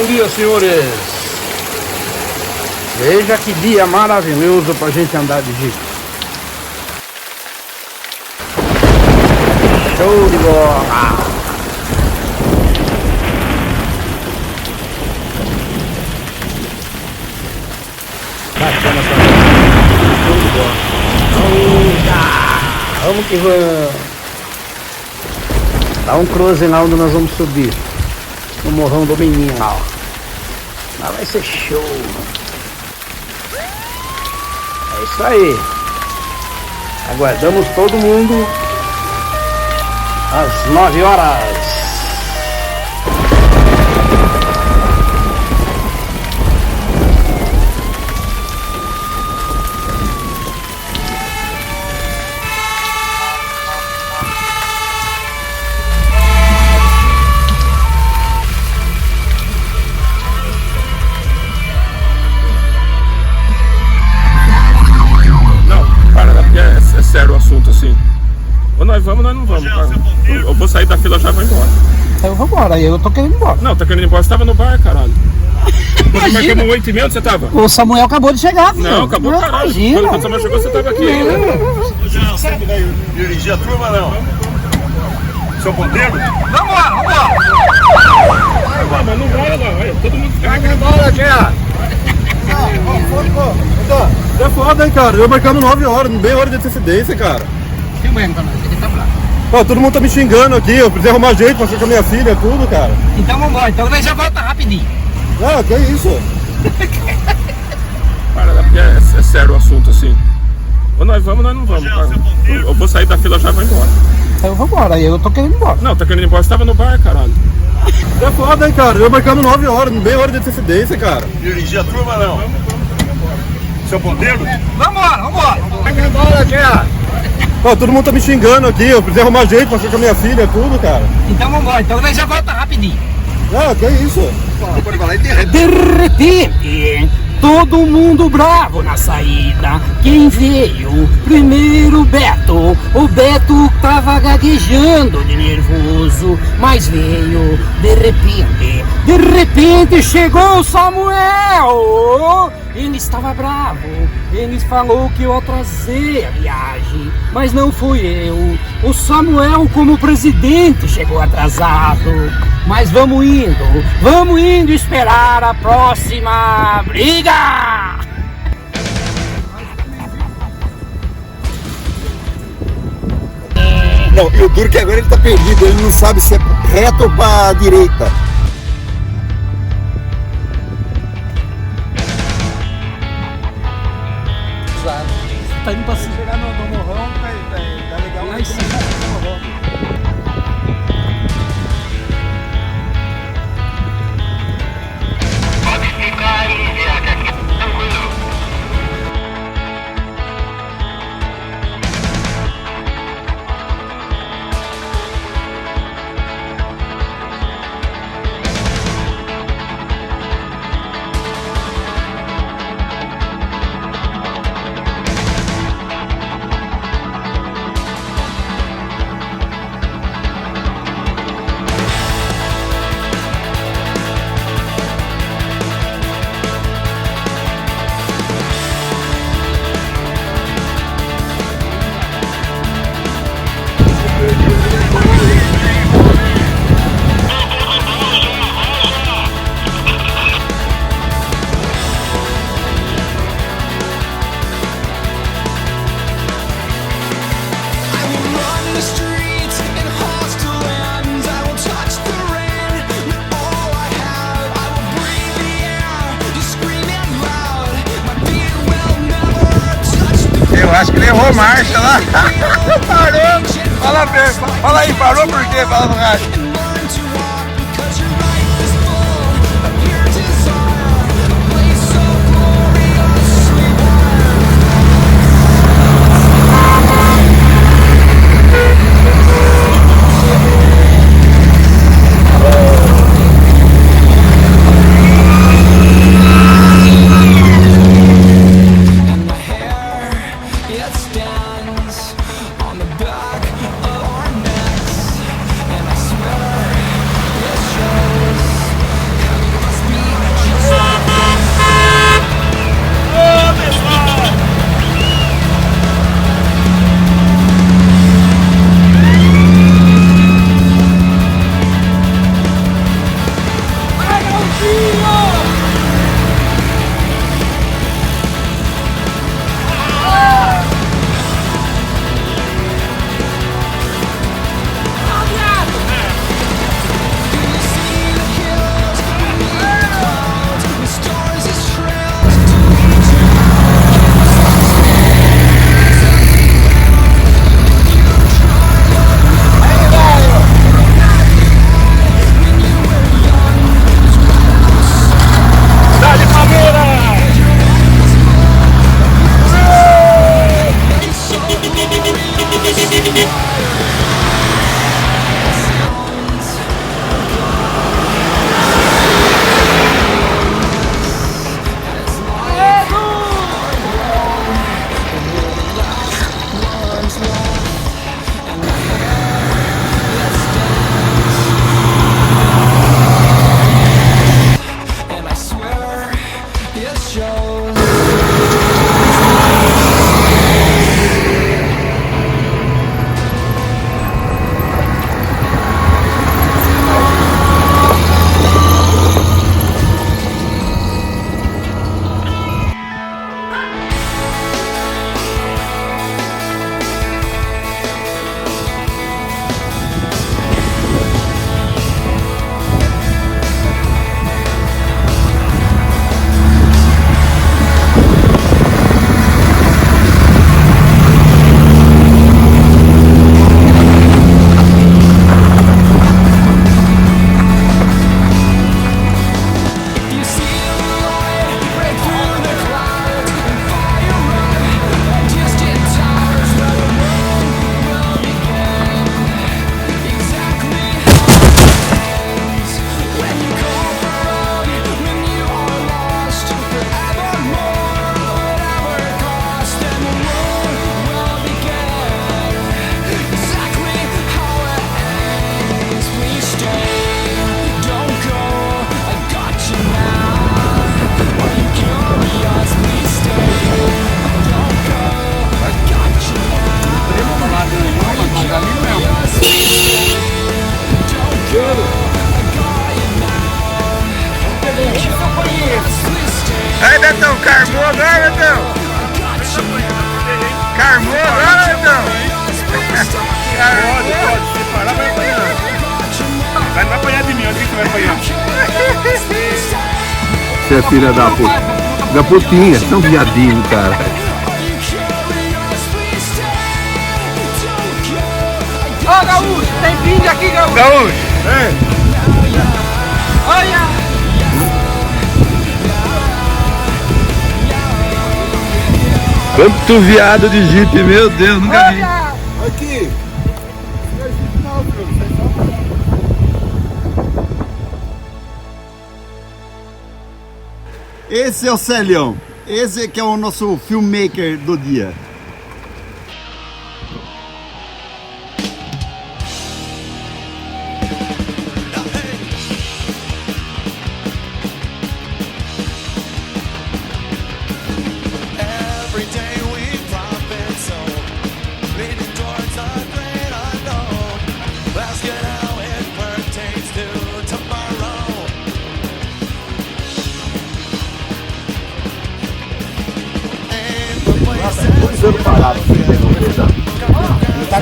dia, senhores. Veja que dia maravilhoso pra gente andar de Jeep. Show de bola. Bacana essa. Show de bola. Vamos que vamos. Dá um cruze lá onde nós vamos subir. No morrão do menino lá, ó. Lá vai ser show. É isso aí. Aguardamos todo mundo às 9 horas. Sério o assunto assim. Ou nós vamos ou nós não vamos, cara. Eu vou sair da fila já e vou embora. Eu vou embora, eu tô querendo ir embora. Não, tá querendo ir embora, você tava no bar, caralho. Quando marcamos 8h30, onde você tava? O Samuel acabou de chegar, filho. Não, acabou, não, caralho. Imagina. Quando o Samuel chegou, você tava aqui ainda. Você que vai dirigir a turma, não? Seu ponteiro? Vambora. Mas não vai lá, olha, todo mundo fica. Vai embora, tia. É foda, hein, cara? Eu marcando 9 horas, bem hora de antecedência, cara. Filmando pra nós, ele tá bravo. Ó, todo mundo tá me xingando aqui, eu preciso arrumar jeito pra ficar com a minha filha, tudo, cara. Então vambora, então nós já volta rapidinho. Ah, que isso? Para, porque é sério o assunto assim. Ou nós vamos ou nós não vamos, cara. Eu vou sair da fila já e vou embora. Eu vou embora, eu tô querendo ir embora. Não, tá querendo ir embora, você tava no bar, caralho. É foda, hein, cara? Eu marcando 9 horas, bem hora de antecedência, cara. Dirigir a turma, não? Seu ponteiro? Vambora. Vai embora, tia. Ó, todo mundo tá me xingando aqui, eu preciso arrumar jeito pra ficar com a minha filha, tudo, cara. Então vambora, então nós já volta rapidinho. Ah, que isso? De repente, todo mundo bravo na saída. Quem veio? Primeiro Beto. O Beto tava gaguejando de nervoso, mas veio de repente. De repente chegou o Samuel. Ele estava bravo. Ele falou que eu atrasei a viagem, mas não fui eu. O Samuel, como presidente, chegou atrasado. Mas vamos indo esperar a próxima briga! Não, e o duro que agora ele tá perdido, ele não sabe se é reto ou pra direita. Tá indo pra cima. Chegar no morrão, tá legal. Lá em cima. Pode ficar aí, Zé, que aqui tá tranquilo. Eu acho que ele errou marcha lá. Parou. Fala aí, parou por quê? Fala no rádio. Stands on the back of our necks, and I swear Pode. Se parar, vai apanhar. Vai apanhar de mim, onde que vai apanhar? Você é filha da putinha, são viadinho, cara. Ó, Gaúcho, tem pinga aqui, Gaúcho. Gaúcho! Olha! Quanto viado de jipe, meu Deus, nunca vi. Aqui. Esse é o Celião. Esse que é o nosso filmmaker do dia.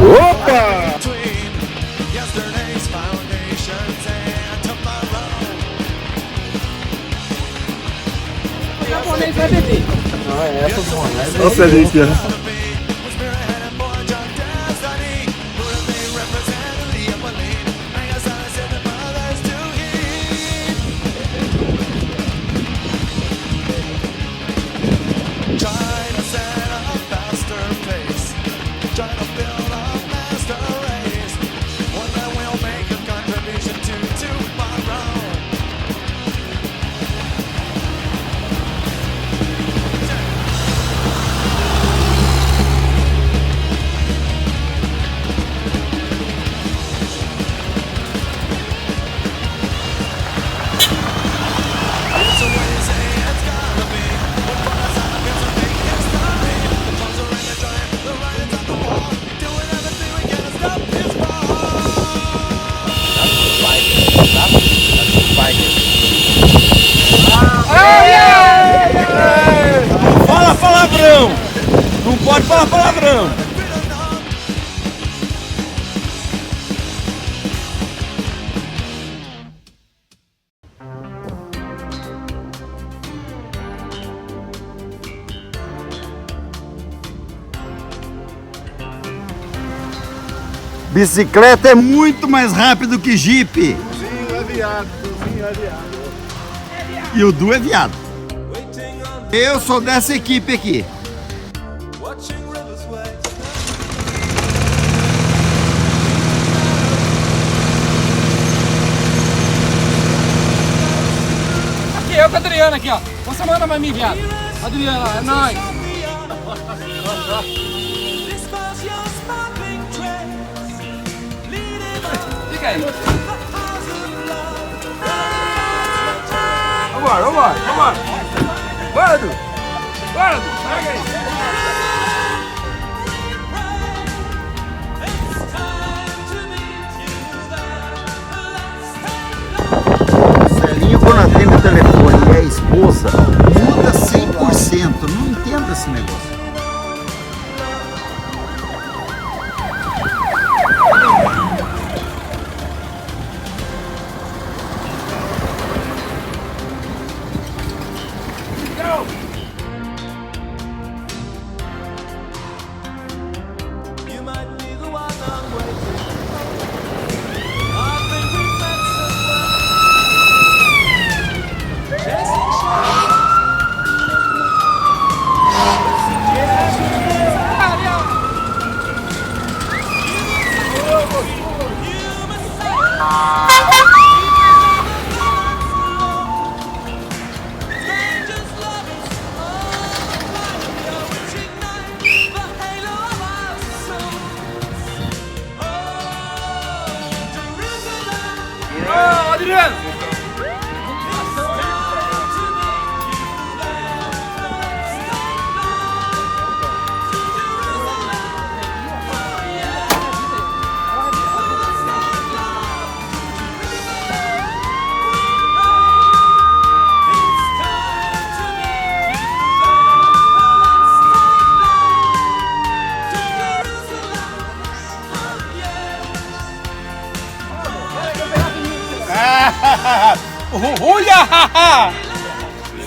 Opa! O japonês vai beber. Nossa, gente, né? Fala palavrão! Não pode falar palavrão! Bicicleta é muito mais rápido que Jeep. Tuzinho é viado. E o Du é viado. Eu sou dessa equipe aqui. Aqui, eu com a Adriana aqui, ó. Você manda pra mim, viado. Adriana, é nóis. Fica aí. Vambora. Bora, Du. Pega aí. Celinho, quando atende o telefone e é a esposa, muda 100%. Não entendo esse negócio.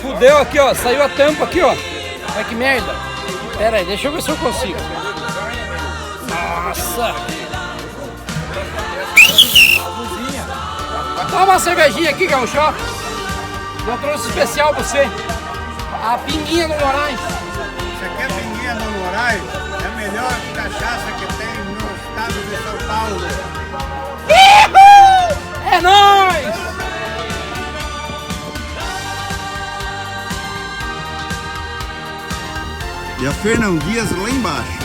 Fudeu aqui, ó. Saiu a tampa aqui, ó. Olha que merda. Pera aí, deixa eu ver se eu consigo. Nossa. Toma uma cervejinha aqui, Gaúcho. Eu trouxe especial pra você. A pinguinha do Moraes. Você quer pinguinha no Moraes? É a melhor cachaça que tem no estado de São Paulo. É nóis! E a Fernão Dias lá embaixo.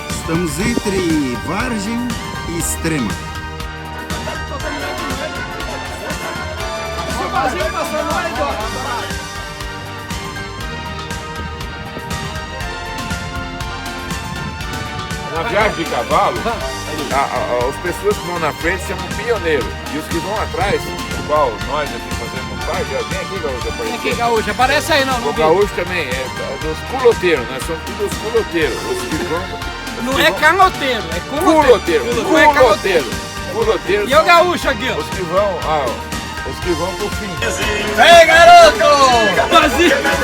Estamos entre Vargem e Extrema. Na viagem de cavalo, as pessoas que vão na frente chamam pioneiro. E os que vão atrás, igual nós aqui fazemos parte, vem aqui, Gaúcho, aparece. Vem aqui, Gaúcho, aparece aí, não. O Gaúcho também é dos culoteiros, nós somos todos os culoteiros. Os que vão. Não é canoteiro, é Culoteiro. Não é canoteiro. Culoteiro. E o Gaúcho aqui, ó. Os que vão pro fim. Ei, garoto!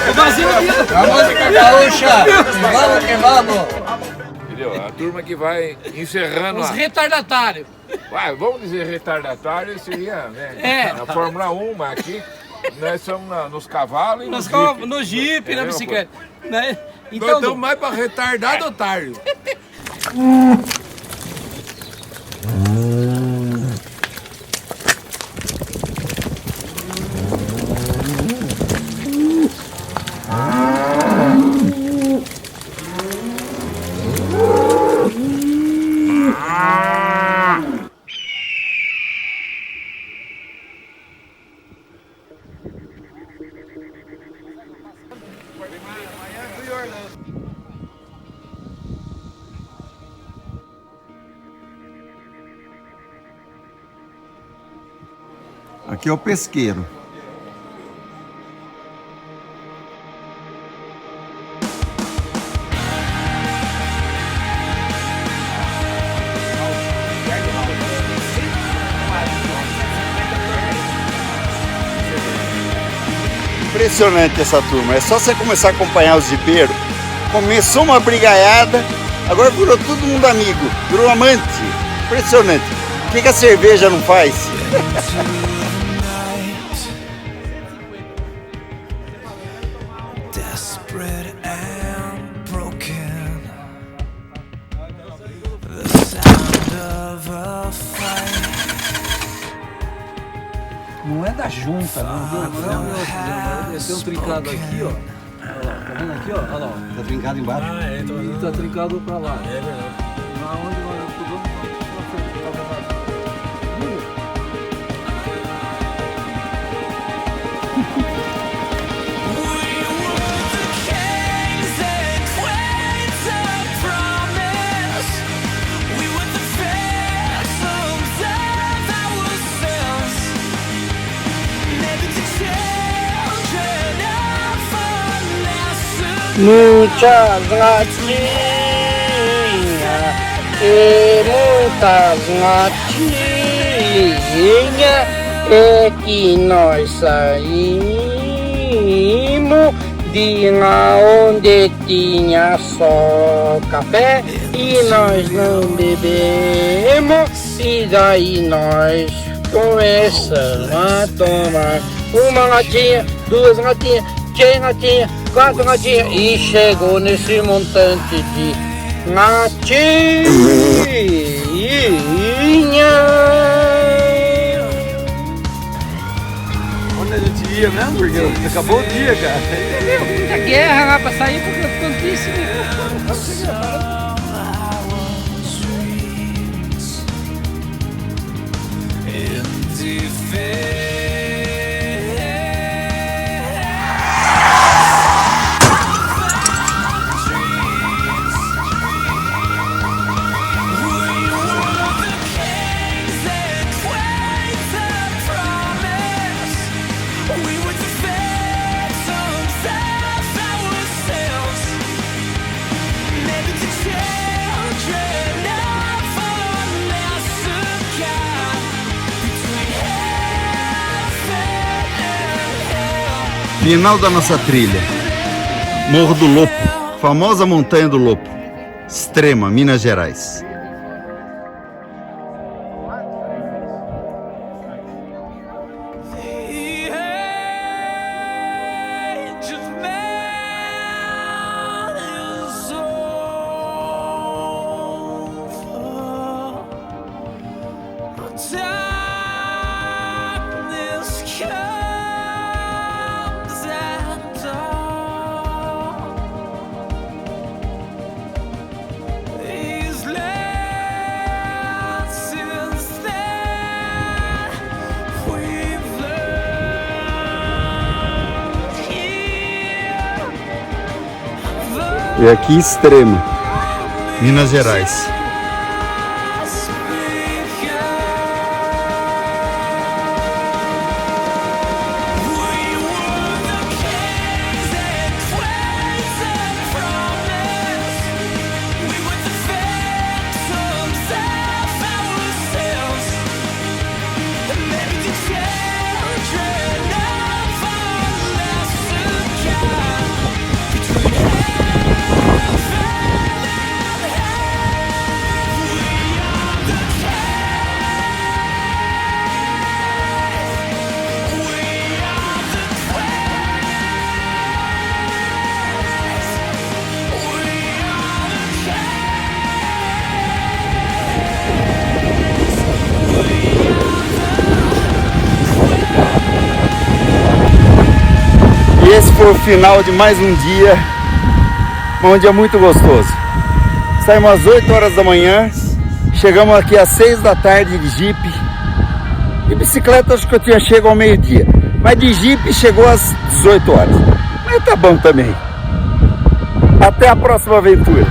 O vazio aqui. A música gaúcha! Vamos que vamos! Entendeu? A turma que vai encerrando Os retardatários. vamos dizer retardatário, seria, né? É. Na Fórmula 1, mas aqui nós somos nos cavalos e No jipe, na bicicleta. Né? Nós Então, estamos mais para retardado otário. Aqui é o pesqueiro. Impressionante essa turma. É só você começar a acompanhar os jipeiros. Começou uma brigaiada, agora virou todo mundo amigo, virou amante. Impressionante. O que a cerveja não faz? não é da junta, não. Tem um trincado aqui, ó. Olha lá, tá vendo aqui, ó? Olha lá, ó. Tá trincado embaixo? E tá trincado pra lá. É verdade. Aonde nós estudamos, muitas gatinhas e muitas gatinhas é que nós saímos de lá onde tinha só café e nós não bebemos e daí nós começamos a tomar uma latinha, duas latinhas, três latinhas, quatro latinhas e chegou nesse montante de latinha. onde a gente ia mesmo? Porque acabou o dia, cara. Muita guerra lá pra sair porque eu tantíssimo. Maybe to change Final da nossa trilha. Morro do Lopo, famosa montanha do Lopo. Extrema, Minas Gerais. E aqui Extrema, Minas Gerais. E esse foi o final de mais um dia muito gostoso. Saímos às 8 horas da manhã, chegamos aqui às 6 da tarde de Jeep. De bicicleta acho que eu tinha chegado ao meio-dia, mas de Jeep chegou às 18 horas. Mas tá bom também. Até a próxima aventura.